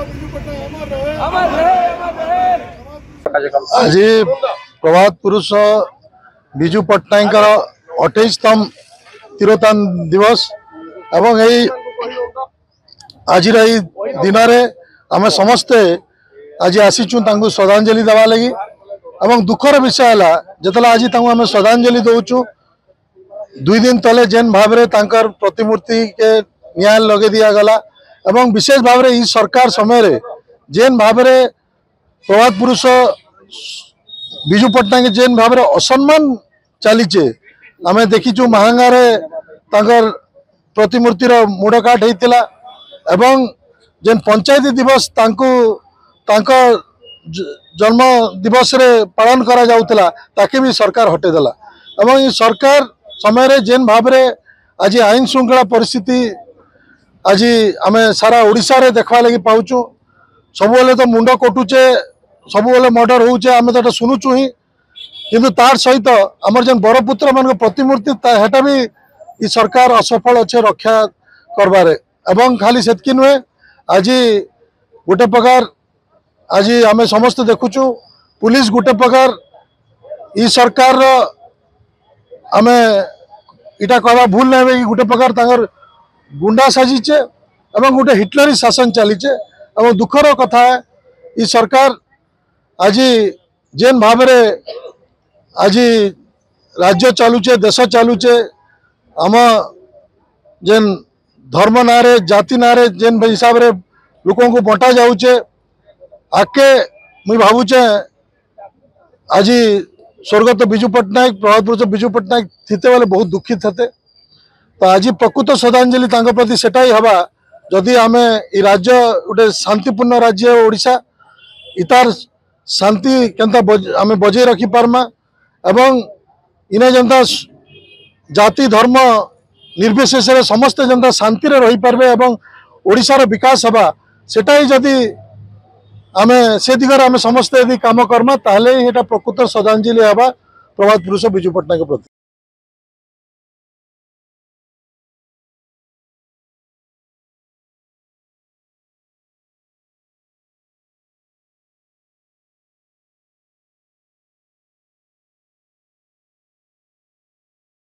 आज प्रभात पुरुष विजु पट्टनायक 28तम तिरोधान दिवस एवं आज दिन में आम समस्ते आज आसीचु श्रद्धांजलि देवा लगी एवं दुखर विषय है जिते आज आम श्रद्धांजलि दौचु 2 दिन तले जेन भाव में प्रतिमूर्ति के न्याय लगे दिया गला एवं विशेष भाव में सरकार समय जेन भाव में प्रभात पुरुष विजु पट्टनायक जेन भाव में असम्मान चलीचे आम देखीचु महांगार प्रतिमूर्तिर मुड़ काट होता एवं जेन पंचायती दिवस जन्म दिवस रे पालन करा जाउतला ताके भी सरकार हटेदेला एवं ये सरकार समय जेन भाव में आज आईन श्रृंखला परिस्थिति आज आम सारा ओडिशा रे देखवा लगी पाउचु सबुले तो मुंड कटुचे सबुले मर्डर होचे आम तो शुणुचु ही किंतु तार सहित आमर जेन बरपुत्र मान प्रतिमूर्ति हेटा भी ये सरकार असफल अच्छे रक्षा करबारे एवं खाली सेतकी नुहे आज गोटे प्रकार आज आम समस्त देखुचु पुलिस गोटे प्रकार ई सरकार आम इटा कहवा भूल नहीं कि गोटे प्रकार तांगर गुंडा साजिचे एवं गोटे हिटलरी शासन चलीचे एवं दुखर कथा है ये सरकार आज जेन भाव आज राज्य चलुचे देश चलुचे आम जेन धर्म ना जाति ना जेन हिसाब रे लोकों को बंटा जाऊचे आके मुई भावुचे आज स्वर्गत विजु पट्टनायक प्रभात पुरुष विजु पट्टनायक थीते वाले बहुत दुखित थे तो आज प्रकृत श्रद्धांजलि प्रति सेटा ही हवा जदि आम ये राज्य गोटे शांतिपूर्ण राज्य ओडिशा इतार शांति केनता आम बजे रखी पारमा एवं इने जनता जाति धर्म निर्विशेष समस्ते जनता शांति रे रही पारबे एवं ओडिशार विकास हवा सेटा ही जदि आम से दिगरे आम समस्ते यदि काम करमा ताहले एटा प्रकृत श्रद्धांजलि हवा प्रभात पुरुष विजु पट्टनायक प्रति।